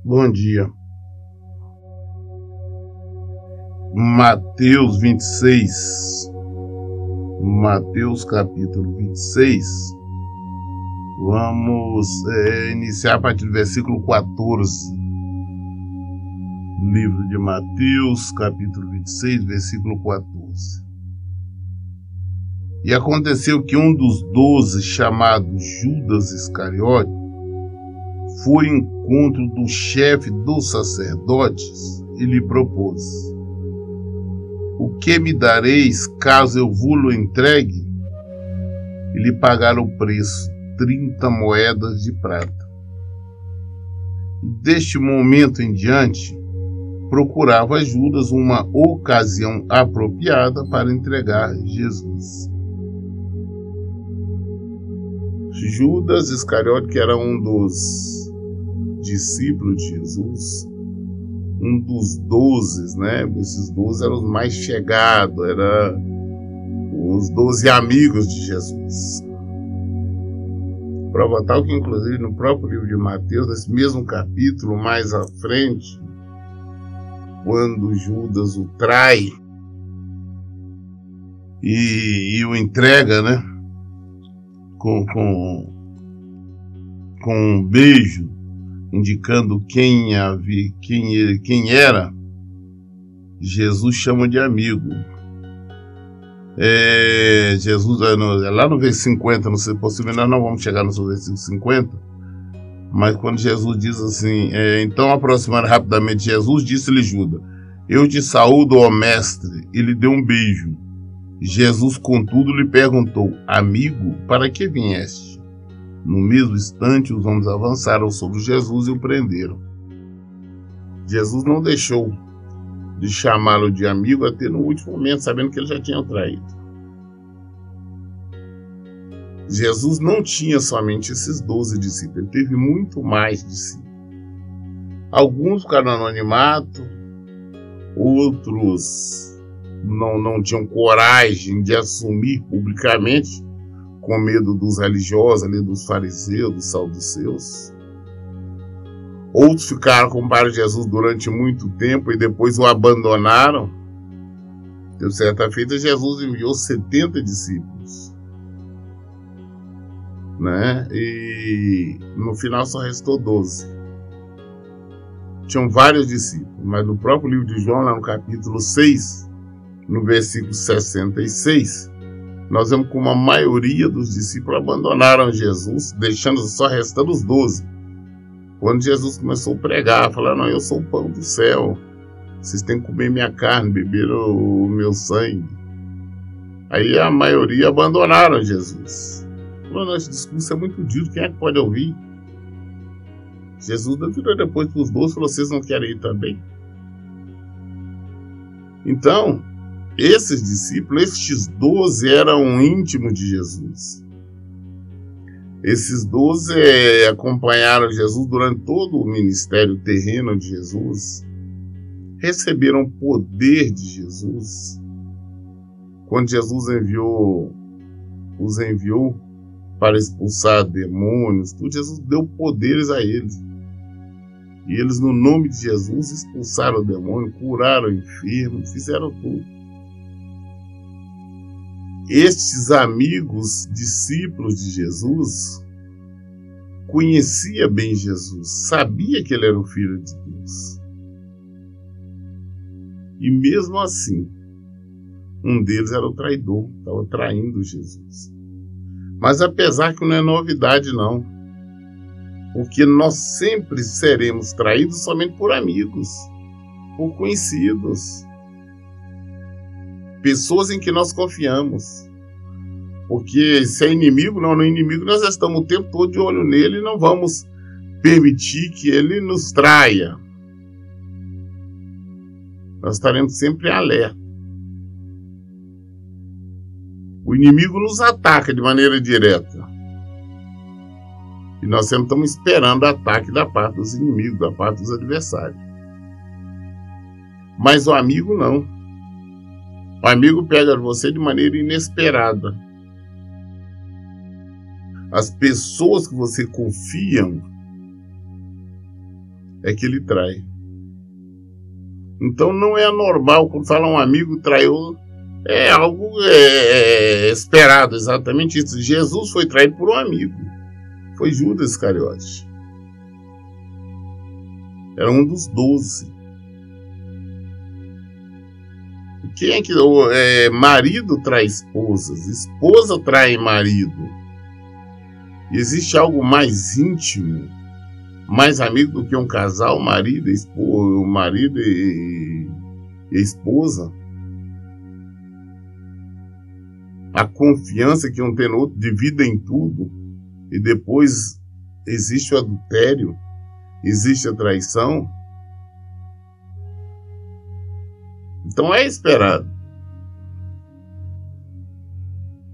Bom dia. Mateus 26. Mateus capítulo 26. Vamos iniciar a partir do versículo 14. Livro de Mateus, capítulo 26, versículo 14. E aconteceu que um dos 12, chamado Judas Iscariote, foi ao encontro do chefe dos sacerdotes e lhe propôs: o que me dareis caso eu vou-lo entregue? E lhe pagaram o preço, 30 moedas de prata. E deste momento em diante, procurava Judas uma ocasião apropriada para entregar Jesus. Judas Iscariote, que era um dos discípulos de Jesus, um dos 12, né? Esses 12 eram os mais chegados, eram os 12 amigos de Jesus. Prova tal que, inclusive, no próprio livro de Mateus, nesse mesmo capítulo, mais à frente, quando Judas o trai e o entrega, né? Com um beijo, indicando quem era, Jesus chama de amigo. Jesus, lá no versículo 50, não sei, possivelmente nós não vamos chegar no versículo 50, mas quando Jesus diz assim, então aproximando rapidamente Jesus, disse-lhe Judas: eu te saúdo, ó mestre, e lhe deu um beijo. Jesus, contudo, lhe perguntou: amigo, para que vieste? No mesmo instante, os homens avançaram sobre Jesus e o prenderam. Jesus não deixou de chamá-lo de amigo até no último momento, sabendo que ele já tinha o traído. Jesus não tinha somente esses 12 discípulos, ele teve muito mais discípulos. Alguns ficaram no anonimato, outros não tinham coragem de assumir publicamente, com medo dos religiosos, ali, dos fariseus, dos saduceus. Outros ficaram com o Pai de Jesus durante muito tempo e depois o abandonaram. De certa feita, Jesus enviou 70 discípulos, né? E no final só restou 12. Tinham vários discípulos, mas no próprio livro de João, lá no capítulo 6, no versículo 66, nós vemos como a maioria dos discípulos abandonaram Jesus, deixando só restando os 12. Quando Jesus começou a pregar, falando: não, eu sou o pão do céu, vocês têm que comer minha carne, beber o meu sangue. Aí a maioria abandonaram Jesus. Falou: esse discurso é muito duro, quem é que pode ouvir? Jesus virou depois para os 12 e falou: vocês não querem ir também? Então, esses discípulos, estes 12 eram íntimos de Jesus. Esses 12 acompanharam Jesus durante todo o ministério terreno de Jesus. Receberam poder de Jesus. Quando Jesus os enviou para expulsar demônios, tudo, Jesus deu poderes a eles. E eles, no nome de Jesus, expulsaram o demônio, curaram o enfermo, fizeram tudo. Estes amigos, discípulos de Jesus, conhecia bem Jesus, sabia que ele era o Filho de Deus. E mesmo assim, um deles era o traidor, estava traindo Jesus. Mas apesar que não é novidade não, porque nós sempre seremos traídos somente por amigos, por conhecidos, pessoas em que nós confiamos. Porque se é inimigo, no inimigo nós estamos o tempo todo de olho nele e não vamos permitir que ele nos traia. Nós estaremos sempre alerta. O inimigo nos ataca de maneira direta. E nós sempre estamos esperando ataque da parte dos inimigos, da parte dos adversários. Mas o amigo não. O amigo pega você de maneira inesperada. As pessoas que você confia é que ele trai. Então não é anormal quando fala um amigo traiu, é algo esperado, exatamente isso. Jesus foi traído por um amigo, foi Judas Iscariote. Era um dos 12. Quem é que marido trai esposas, esposa trai marido? E existe algo mais íntimo, mais amigo do que um casal, marido e esposa? A confiança que um tem no outro, dividem tudo, e depois existe o adultério, existe a traição. Então é esperado.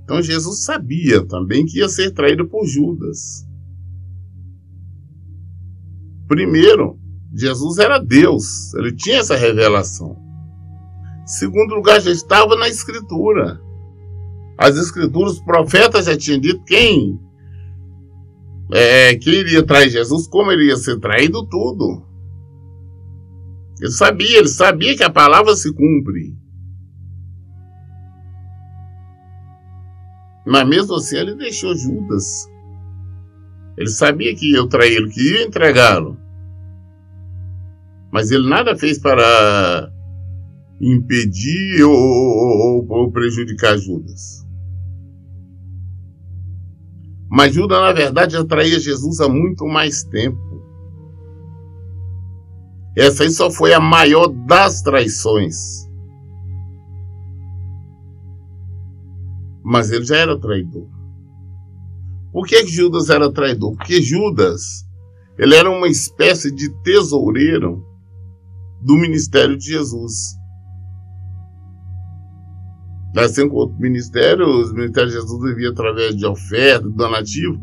Então Jesus sabia também que ia ser traído por Judas. Primeiro, Jesus era Deus, ele tinha essa revelação. Segundo lugar, já estava na Escritura. As Escrituras, os profetas já tinham dito quem iria trair Jesus, como ele ia ser traído, tudo. Ele sabia que a palavra se cumpre. Mas mesmo assim ele deixou Judas. Ele sabia que ia traí-lo, que ia entregá-lo. Mas ele nada fez para impedir ou prejudicar Judas. Mas Judas, na verdade, já traía Jesus há muito mais tempo. Essa aí só foi a maior das traições. Mas ele já era traidor. Por que Judas era traidor? Porque Judas, ele era uma espécie de tesoureiro do ministério de Jesus. Assim como outro ministério, os ministérios de Jesus viviam através de oferta, de donativo.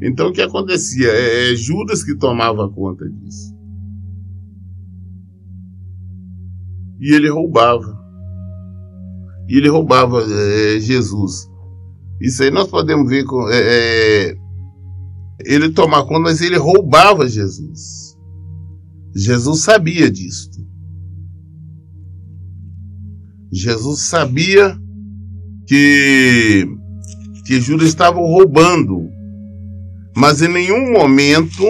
Então o que acontecia? É Judas que tomava conta disso. E ele roubava. E ele roubava Jesus. Isso aí nós podemos ver com ele tomar conta, mas ele roubava Jesus. Jesus sabia disto. Jesus sabia que Judas estava roubando, mas em nenhum momento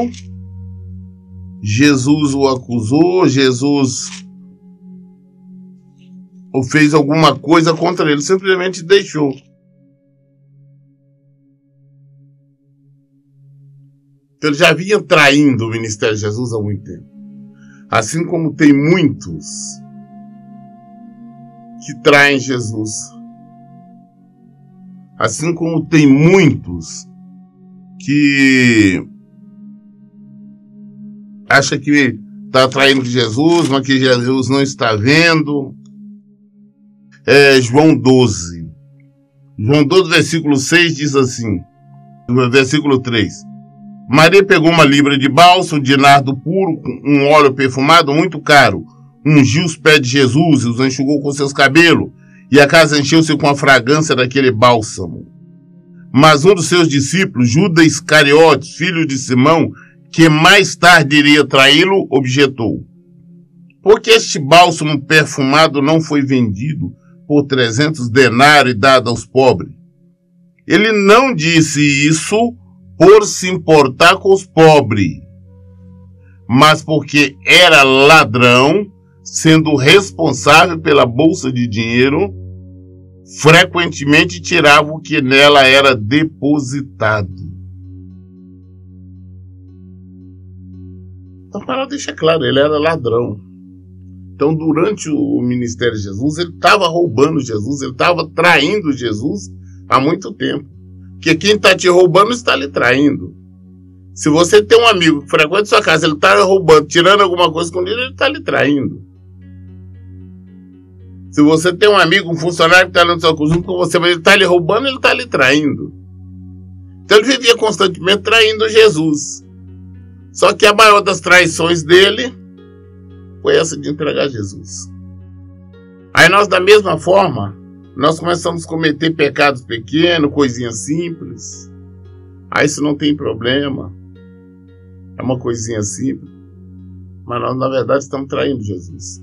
Jesus o acusou, Jesus ou fez alguma coisa contra ele, simplesmente deixou. Então ele já vinha traindo o ministério de Jesus há muito tempo. Assim como tem muitos que traem Jesus. Assim como tem muitos que acham que está traindo Jesus, mas que Jesus não está vendo. João 12. João 12, versículo 6 diz assim, versículo 3. Maria pegou uma libra de bálsamo de nardo puro, um óleo perfumado muito caro, ungiu os pés de Jesus e os enxugou com seus cabelos, e a casa encheu-se com a fragrância daquele bálsamo. Mas um dos seus discípulos, Judas Iscariote, filho de Simão, que mais tarde iria traí-lo, objetou: por que este bálsamo perfumado não foi vendido por 300 denários e dado aos pobres? Ele não disse isso por se importar com os pobres, mas porque era ladrão, sendo responsável pela bolsa de dinheiro, frequentemente tirava o que nela era depositado. Então, a palavra deixa claro, ele era ladrão. Então, durante o ministério de Jesus, ele estava roubando Jesus, ele estava traindo Jesus há muito tempo. Porque quem está te roubando está lhe traindo. Se você tem um amigo que frequenta sua casa, ele está roubando, tirando alguma coisa escondida, ele está lhe traindo. Se você tem um amigo, um funcionário que está no seu conjunto com você, mas ele está lhe roubando, ele está lhe traindo. Então ele vivia constantemente traindo Jesus. Só que a maior das traições dele foi essa de entregar Jesus. Aí nós, da mesma forma, nós começamos a cometer pecados pequenos, coisinhas simples. Aí isso não tem problema. É uma coisinha simples. Mas nós, na verdade, estamos traindo Jesus.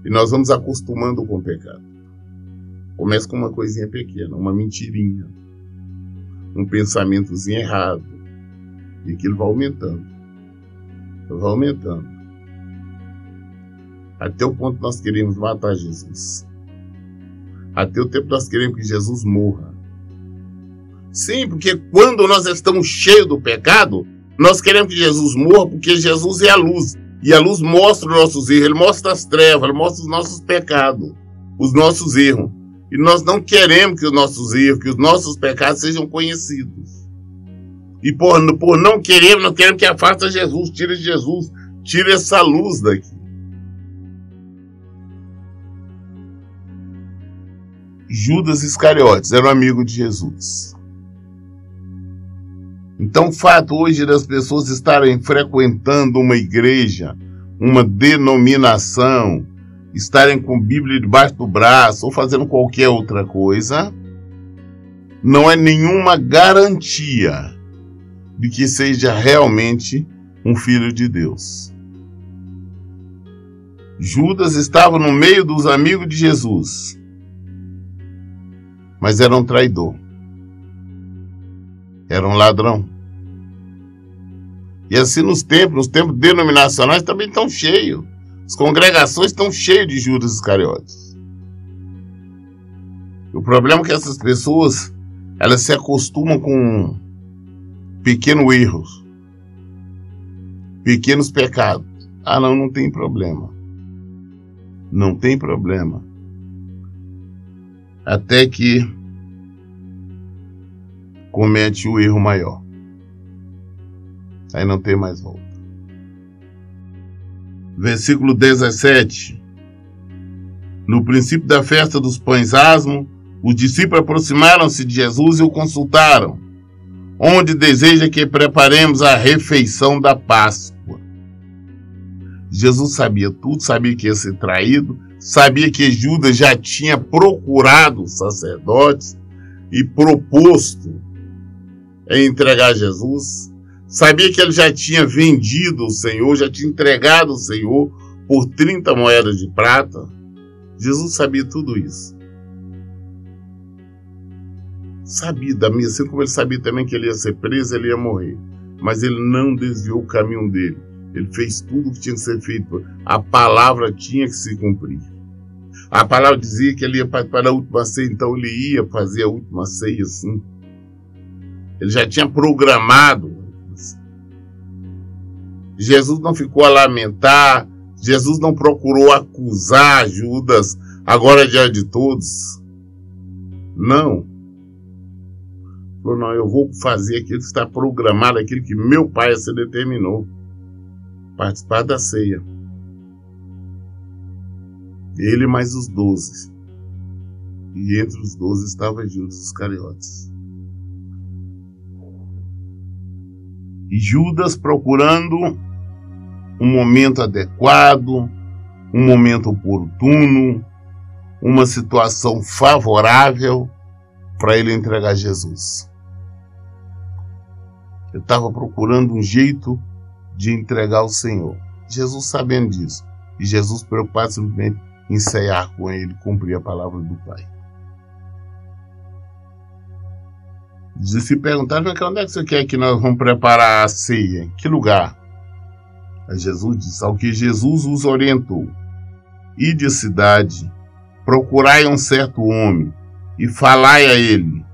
E nós vamos acostumando com o pecado. Começa com uma coisinha pequena, uma mentirinha, um pensamentozinho errado. E aquilo vai aumentando. Vai aumentando. Até o ponto que nós queremos matar Jesus. Até o tempo que nós queremos que Jesus morra. Sim, porque quando nós estamos cheios do pecado, nós queremos que Jesus morra, porque Jesus é a luz. E a luz mostra os nossos erros, ele mostra as trevas, ele mostra os nossos pecados, os nossos erros. E nós não queremos que os nossos erros, que os nossos pecados sejam conhecidos. E por não queremos, nós queremos que afasta Jesus, tire essa luz daqui. Judas Iscariotes era um amigo de Jesus. Então o fato hoje das pessoas estarem frequentando uma igreja, uma denominação, estarem com Bíblia debaixo do braço ou fazendo qualquer outra coisa, não é nenhuma garantia de que seja realmente um filho de Deus. Judas estava no meio dos amigos de Jesus, mas era um traidor, era um ladrão. E assim nos templos denominacionais também estão cheios. As congregações estão cheias de Judas Iscariotes. O problema é que essas pessoas, elas se acostumam com pequenos erros, pequenos pecados. Ah, não tem problema. Não tem problema. Até que comete o erro maior. Aí não tem mais volta. Versículo 17. No princípio da festa dos pães asmos, os discípulos aproximaram-se de Jesus e o consultaram. Onde deseja que preparemos a refeição da Páscoa? Jesus sabia tudo, sabia que ia ser traído, sabia que Judas já tinha procurado os sacerdotes e proposto em entregar Jesus. Sabia que ele já tinha vendido o Senhor, já tinha entregado o Senhor por 30 moedas de prata. Jesus sabia tudo isso. Sabia, assim como ele sabia também que ele ia ser preso, ele ia morrer. Mas ele não desviou o caminho dele. Ele fez tudo o que tinha que ser feito. A palavra tinha que se cumprir. A palavra dizia que ele ia participar da última ceia, então ele ia fazer a última ceia assim. Ele já tinha programado. Jesus não ficou a lamentar, Jesus não procurou acusar Judas agora diante de todos. Não. Falou, não, eu vou fazer aquilo que está programado, aquilo que meu pai se determinou. Participar da ceia. Ele mais os 12. E entre os 12 estava Judas Iscariotes. E Judas procurando um momento adequado, um momento oportuno, uma situação favorável para ele entregar Jesus. Ele estava procurando um jeito de entregar o Senhor. Jesus sabendo disso. E Jesus preocupado simplesmente em ceiar com ele, cumprir a palavra do Pai. Se perguntaram, onde é que você quer que nós vamos preparar a ceia? Em que lugar? Aí Jesus disse, ao que Jesus os orientou. Ide à cidade, procurai um certo homem, e falai a ele.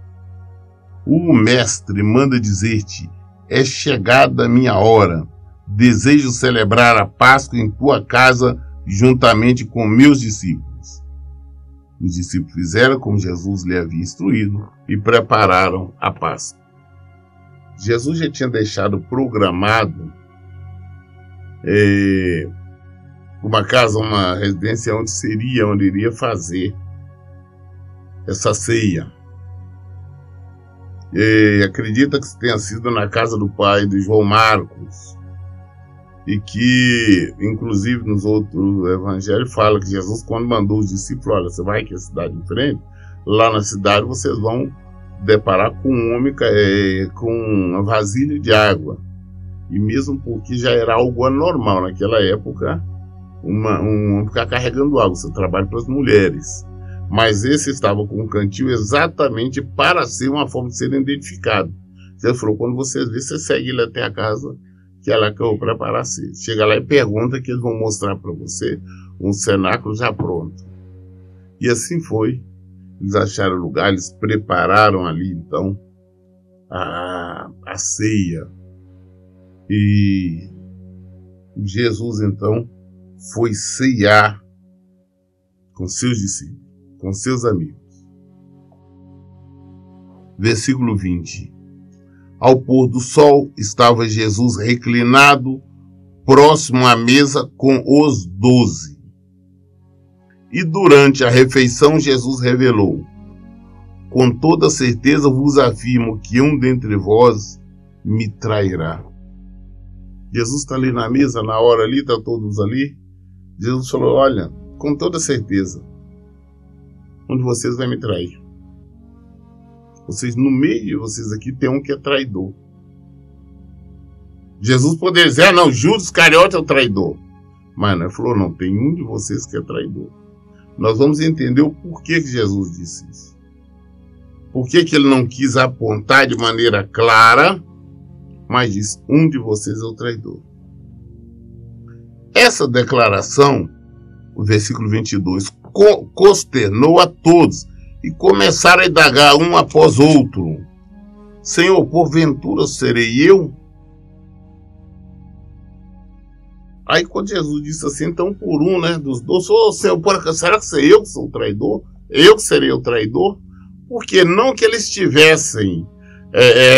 O mestre manda dizer-te, é chegada a minha hora, desejo celebrar a Páscoa em tua casa, juntamente com meus discípulos. Os discípulos fizeram como Jesus lhe havia instruído e prepararam a Páscoa. Jesus já tinha deixado programado uma casa, uma residência onde iria fazer essa ceia. Acredita que tenha sido na casa do pai de João Marcos, e que, inclusive, nos outros evangelhos, fala que Jesus, quando mandou os discípulos, olha, você vai aqui à cidade em frente, lá na cidade vocês vão deparar com um homem com uma vasilha de água. E mesmo porque já era algo anormal naquela época, ficar carregando água, seu trabalho para as mulheres. Mas esse estava com um cantil exatamente para ser uma forma de ser identificado. Você falou, quando você vê, você segue ele até a casa que ela acabou preparar. Chega lá e pergunta, que eles vão mostrar para você um cenáculo já pronto. E assim foi. Eles acharam o lugar, eles prepararam ali então a ceia. E Jesus então foi ceiar com seus discípulos, com seus amigos. Versículo 20. Ao pôr do sol estava Jesus reclinado próximo à mesa com os 12. E durante a refeição Jesus revelou: com toda certeza vos afirmo que um dentre vós me trairá. Jesus está ali na mesa, na hora ali, está todos ali. Jesus falou, olha, com toda certeza, um de vocês vai me trair. No meio de vocês aqui tem um que é traidor. Jesus poderia dizer, não, Judas Iscariote é o traidor. Mas não, ele falou, não, tem um de vocês que é traidor. Nós vamos entender o porquê que Jesus disse isso. Por que ele não quis apontar de maneira clara, mas disse, um de vocês é o traidor. Essa declaração, o versículo 22, consternou a todos e começaram a indagar um após outro. Senhor, porventura serei eu? Aí quando Jesus disse assim, então por um, né, dos 12, Senhor, será que serei eu que sou o traidor? Eu que serei o traidor? Porque não que eles tivessem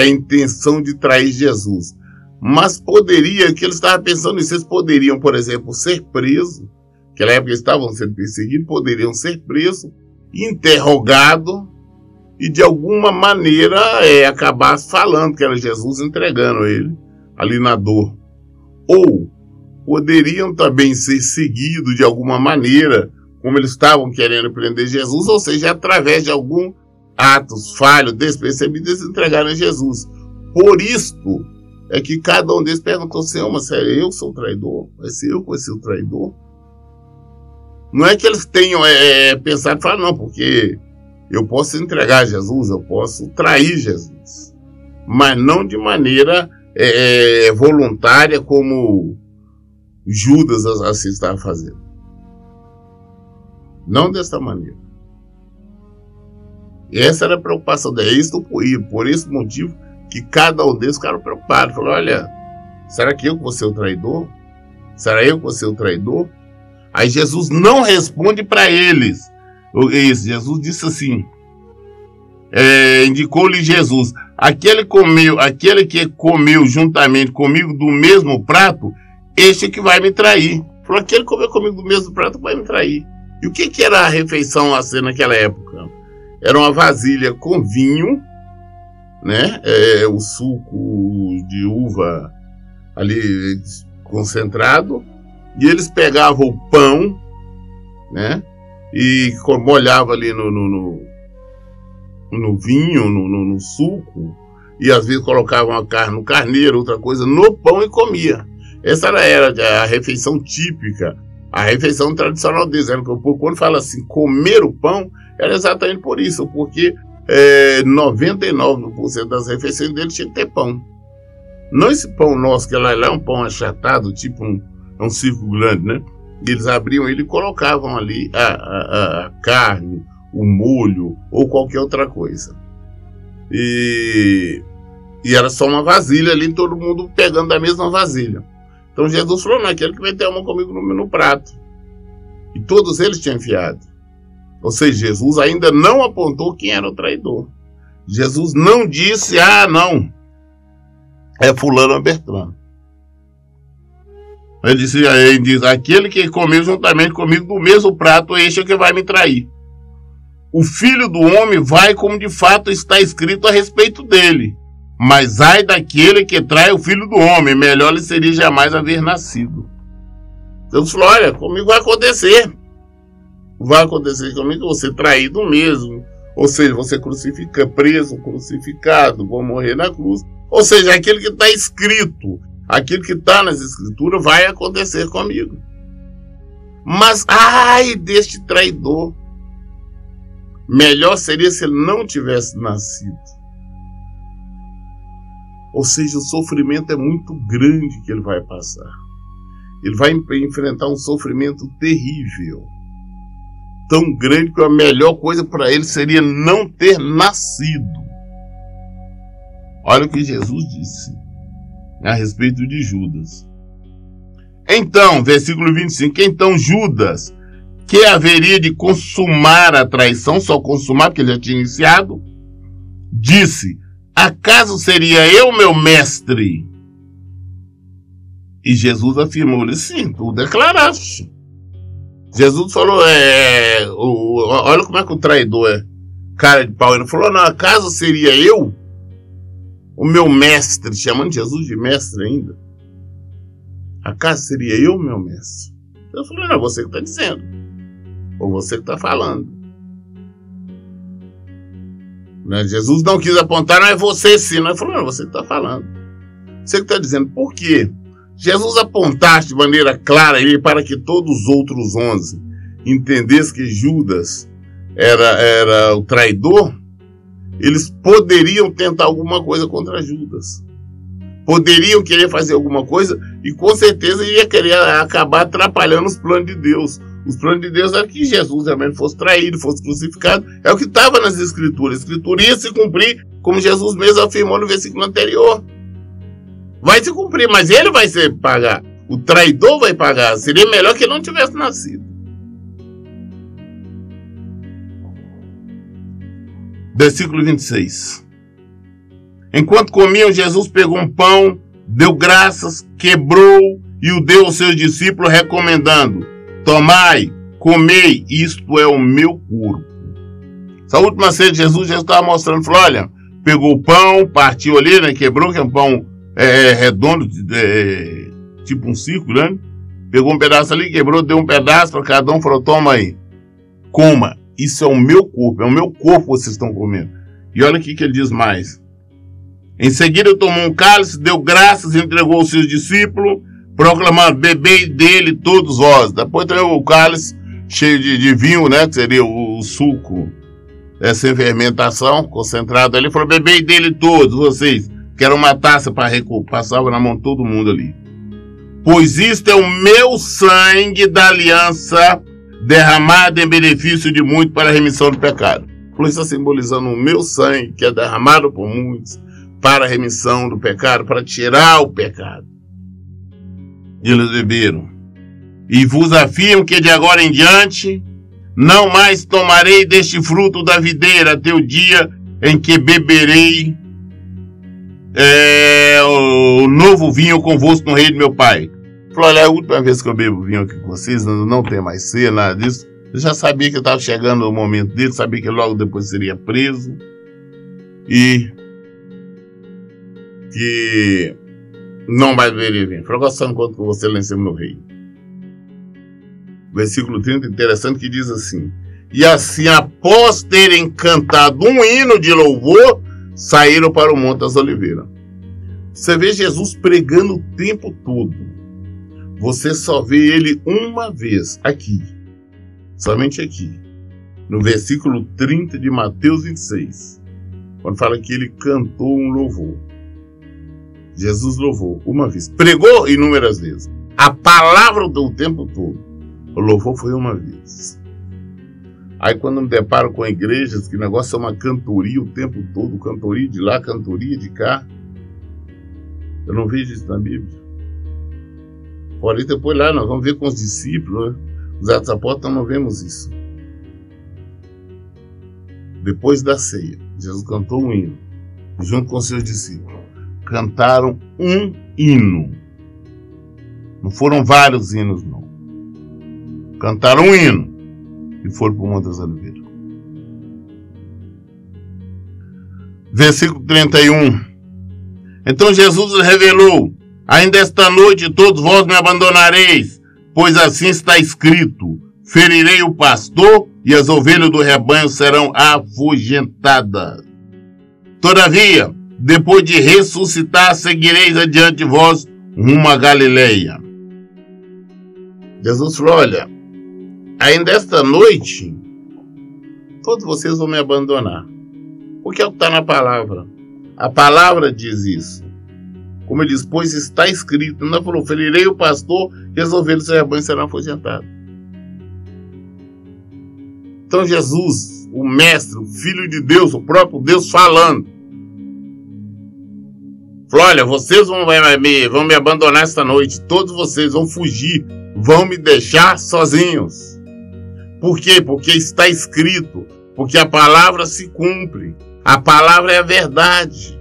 a intenção de trair Jesus, mas poderia, que eles estavam pensando nisso, eles poderiam, por exemplo, ser presos, naquela época eles estavam sendo perseguidos, poderiam ser presos, interrogados e de alguma maneira acabar falando que era Jesus entregando ele ali na dor. Ou poderiam também ser seguidos de alguma maneira, como eles estavam querendo prender Jesus, ou seja, através de algum atos falhos, despercebidos, eles entregaram a Jesus. Por isto é que cada um deles perguntou, Senhor, mas é eu que sou o traidor? Vai ser eu que vou ser o traidor? Não é que eles tenham pensado e falar, não, porque eu posso entregar a Jesus, eu posso trair Jesus, mas não de maneira voluntária como Judas assim estava fazendo. Não desta maneira. E essa era a preocupação deles. Por esse motivo que cada um deles ficaram preocupados. Falou, olha, será que eu que vou ser o traidor? Será eu que vou ser o traidor? Aí Jesus não responde para eles. Jesus disse assim, indicou-lhe Jesus, aquele que comeu juntamente comigo do mesmo prato, este que vai me trair. Falou, aquele que comeu comigo do mesmo prato vai me trair. E o que era a refeição assim naquela época? Era uma vasilha com vinho, né? O suco de uva ali concentrado, e eles pegavam o pão, né? E molhavam ali no vinho, no suco, e às vezes colocavam a carne no carneiro, outra coisa, no pão e comia. Essa era a refeição típica, a refeição tradicional deles. Quando fala assim, comer o pão, era exatamente por isso, porque 99% das refeições deles tinha que ter pão. Não esse pão nosso, que lá é um pão achatado, tipo um círculo grande, né? E eles abriam ele e colocavam ali a carne, o molho ou qualquer outra coisa. E era só uma vasilha ali, todo mundo pegando da mesma vasilha. Então Jesus falou, não, aquele que vai ter uma comigo no prato. E todos eles tinham enfiado. Ou seja, Jesus ainda não apontou quem era o traidor. Jesus não disse, não, é fulano ou Bertrano. Ele diz, aquele que comeu juntamente comigo do mesmo prato, este é que vai me trair. O Filho do Homem vai como de fato está escrito a respeito dele. Mas ai daquele que trai o Filho do Homem, melhor lhe seria jamais haver nascido. Jesus falou, olha, comigo vai acontecer. Vai acontecer comigo, eu vou ser traído mesmo. Ou seja, você preso, crucificado, vou morrer na cruz. Ou seja, aquele que está escrito. aquilo que está nas escrituras vai acontecer comigo. Mas, ai deste traidor, melhor seria se ele não tivesse nascido. Ou seja, o sofrimento é muito grande que ele vai passar. Ele vai enfrentar um sofrimento terrível. Tão grande que a melhor coisa para ele seria não ter nascido. Olha o que Jesus disse a respeito de Judas. Então, versículo 25, então Judas, que haveria de consumar a traição, só consumar porque ele já tinha iniciado, disse, acaso seria eu meu mestre? E Jesus afirmou-lhe, sim, tu declaraste. Jesus falou, olha como é que o traidor é cara de pau. Ele falou, não, acaso seria eu o meu mestre, chamando Jesus de mestre ainda? Acaso seria eu meu mestre? Eu falei, não, é você que está dizendo. Ou você que está falando. Né? Jesus não quis apontar, não é você sim. Não, ele falou, não, é você que está falando. Você que está dizendo. Por quê? Jesus apontaste de maneira clara ali para que todos os outros 11 entendessem que Judas era o traidor. Eles poderiam tentar alguma coisa contra Judas. Poderiam querer fazer alguma coisa e com certeza ia querer acabar atrapalhando os planos de Deus. Os planos de Deus era que Jesus realmente fosse traído, fosse crucificado. É o que estava nas Escrituras. A Escritura ia se cumprir, como Jesus mesmo afirmou no versículo anterior. Vai se cumprir, mas ele vai pagar. O traidor vai pagar. Seria melhor que ele não tivesse nascido. Versículo 26. Enquanto comiam, Jesus pegou um pão, deu graças, quebrou e o deu aos seus discípulos, recomendando, tomai, comei, isto é o meu corpo. Essa última ceia de Jesus estava mostrando, falou, olha, pegou o pão, partiu ali, né, quebrou, que é um pão redondo, tipo um círculo, né? Pegou um pedaço ali, quebrou, deu um pedaço para cada um, falou, toma aí, coma, isso é o meu corpo que vocês estão comendo. E olha o que ele diz mais. Em seguida tomou um cálice, deu graças, entregou aos seus discípulos, proclamando, bebei dele todos vós. Depois tem o cálice cheio de vinho, né, que seria o suco, sem fermentação, concentrado ali, falou, bebei dele todos vocês, que era uma taça para passava na mão de todo mundo ali. Pois isto é o meu sangue da aliança, derramado em benefício de muitos para a remissão do pecado. Por isso está simbolizando o meu sangue, que é derramado por muitos, para a remissão do pecado, para tirar o pecado. E eles beberam. E vos afirmo que de agora em diante, não mais tomarei deste fruto da videira até o dia em que beberei o novo vinho convosco no reino do meu Pai. Falou, olha, é a última vez que eu bebo vinho aqui com vocês, não tem mais ceia, nada disso. Eu já sabia que estava chegando o momento dele, sabia que logo depois seria preso. E que não mais deveria vir. Falou, gostando enquanto com você lá em cima no reino. Versículo 30, interessante, que diz assim, e assim, após terem cantado um hino de louvor, saíram para o Monte das Oliveiras. Você vê Jesus pregando o tempo todo. Você só vê ele uma vez, aqui. Somente aqui. No versículo 30 de Mateus 26. Quando fala que ele cantou um louvor. Jesus louvou uma vez. Pregou inúmeras vezes. A palavra do tempo todo. O louvor foi uma vez. Aí quando me deparo com igrejas, que o negócio é uma cantoria o tempo todo, cantoria de lá, cantoria de cá. Eu não vejo isso na Bíblia. Porém, depois lá nós vamos ver com os discípulos, né? Os Atos dos Apóstolos, nós não vemos isso. Depois da ceia, Jesus cantou um hino, junto com seus discípulos. Cantaram um hino. Não foram vários hinos, não. Cantaram um hino e foram para o Monte das Oliveiras. Versículo 31. Então Jesus revelou, ainda esta noite todos vós me abandonareis, pois assim está escrito, ferirei o pastor e as ovelhas do rebanho serão afugentadas. Todavia, depois de ressuscitar, seguireis adiante de vós rumo a Galileia. Jesus falou: olha, ainda esta noite todos vocês vão me abandonar. Porque é o que está na palavra. A palavra diz isso. Como ele diz, pois está escrito. Não falou, ferirei o pastor e as ovelhas do rebanho serão afugentadas. Então Jesus, o mestre, o filho de Deus, o próprio Deus falando, falou: olha, vocês vão me abandonar esta noite. Todos vocês vão fugir, vão me deixar sozinhos. Por quê? Porque está escrito. Porque a palavra se cumpre. A palavra é a verdade.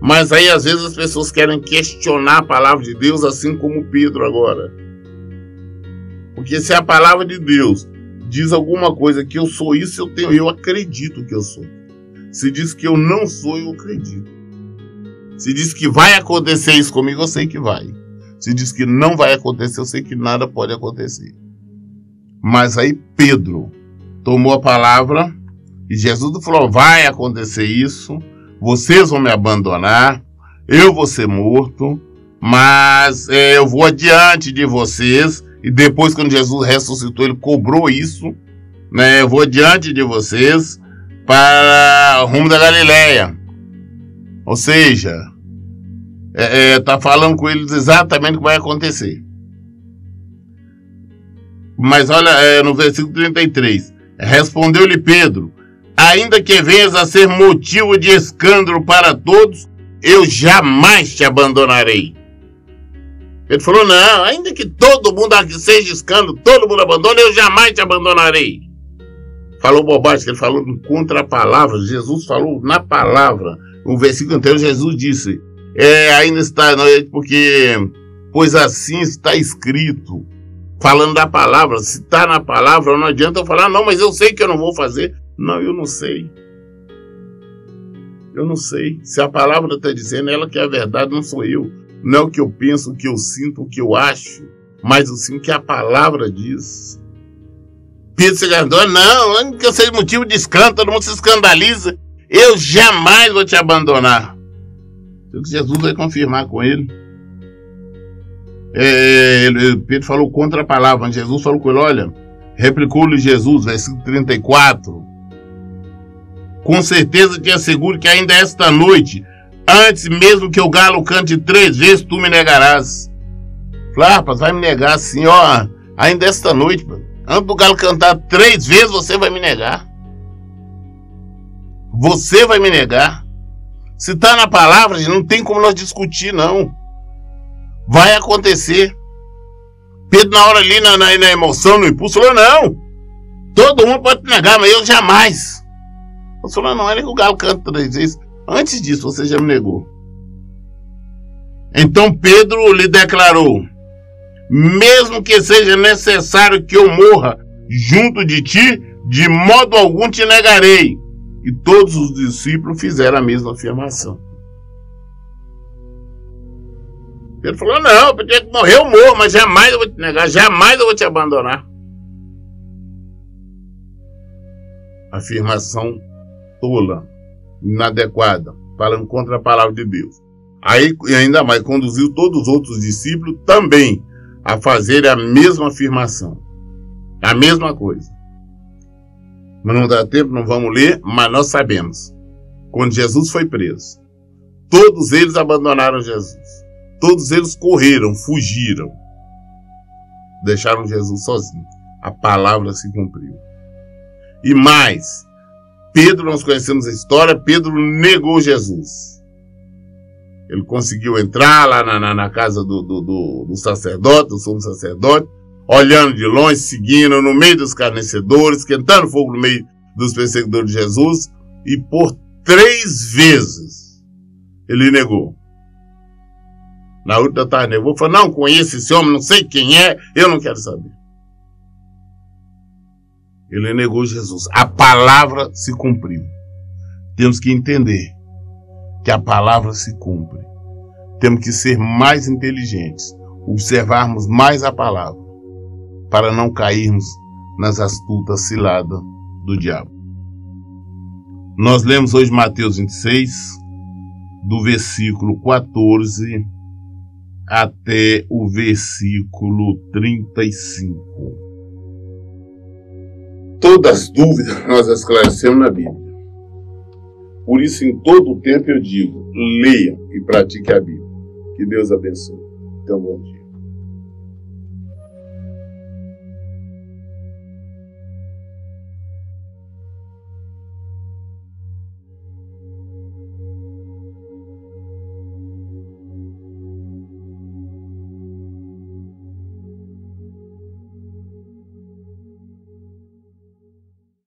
Mas aí às vezes as pessoas querem questionar a palavra de Deus, assim como Pedro agora. Porque se a palavra de Deus diz alguma coisa que eu sou isso, eu acredito que eu sou. Se diz que eu não sou, eu acredito. Se diz que vai acontecer isso comigo, eu sei que vai. Se diz que não vai acontecer, eu sei que nada pode acontecer. Mas aí Pedro tomou a palavra e Jesus falou: vai acontecer isso, vocês vão me abandonar, eu vou ser morto, mas eu vou adiante de vocês. E depois, quando Jesus ressuscitou, ele cobrou isso, né? Eu vou adiante de vocês para o rumo da Galileia. Ou seja, está falando com eles exatamente o que vai acontecer. Mas olha, no versículo 33, respondeu-lhe Pedro: ainda que venhas a ser motivo de escândalo para todos, eu jamais te abandonarei. Ele falou: não, ainda que todo mundo seja escândalo, todo mundo abandone, eu jamais te abandonarei. Falou bobagem, que ele falou contra a palavra. Jesus falou na palavra. No versículo anterior, Jesus disse: ainda está, porque pois assim está escrito. Falando da palavra, se está na palavra, não adianta eu falar: não, mas eu sei que eu não vou fazer. Não, eu não sei. Eu não sei. Se a palavra está dizendo, ela que é a verdade, não sou eu. Não é o que eu penso, o que eu sinto, o que eu acho, mas sim o que a palavra diz. Pedro se agarrou: não, que eu seja motivo de escândalo, todo mundo se escandaliza, eu jamais vou te abandonar. Jesus vai confirmar com ele. Pedro falou contra a palavra, mas Jesus falou com ele: olha, replicou-lhe Jesus, versículo 34, com certeza te asseguro que ainda esta noite, antes mesmo que o galo cante 3 vezes, tu me negarás. Falei: rapaz, vai me negar assim, ó, ainda esta noite, antes do galo cantar 3 vezes, você vai me negar. Você vai me negar. Se está na palavra, não tem como nós discutir, não. Vai acontecer. Pedro, na hora ali, na emoção, no impulso, falou: não, todo mundo pode te negar, mas eu jamais. Eu falei: não, é que o galo canta 3 vezes. Antes disso, você já me negou. Então Pedro lhe declarou: mesmo que seja necessário que eu morra junto de ti, de modo algum te negarei. E todos os discípulos fizeram a mesma afirmação. Pedro falou: não, porque morrer eu morro, mas jamais eu vou te negar, jamais eu vou te abandonar. Afirmação tola, inadequada, falando contra a palavra de Deus. Aí, ainda mais, conduziu todos os outros discípulos também a fazerem a mesma afirmação, a mesma coisa. Mas não dá tempo, não vamos ler, mas nós sabemos. Quando Jesus foi preso, todos eles abandonaram Jesus. Todos eles correram, fugiram. Deixaram Jesus sozinho. A palavra se cumpriu. E mais, Pedro, nós conhecemos a história, Pedro negou Jesus. Ele conseguiu entrar lá na casa do sacerdote, do sumo sacerdote, olhando de longe, seguindo, no meio dos escarnecedores, esquentando fogo no meio dos perseguidores de Jesus, e por 3 vezes ele negou. Na última tarde negou, falou: não conheço esse homem, não sei quem é, eu não quero saber. Ele negou Jesus. A palavra se cumpriu. Temos que entender que a palavra se cumpre. Temos que ser mais inteligentes, observarmos mais a palavra, para não cairmos nas astutas ciladas do diabo. Nós lemos hoje Mateus 26, do versículo 14 até o versículo 35. Todas as dúvidas nós esclarecemos na Bíblia. Por isso, em todo o tempo eu digo, leia e pratique a Bíblia. Que Deus abençoe. Então, bom dia.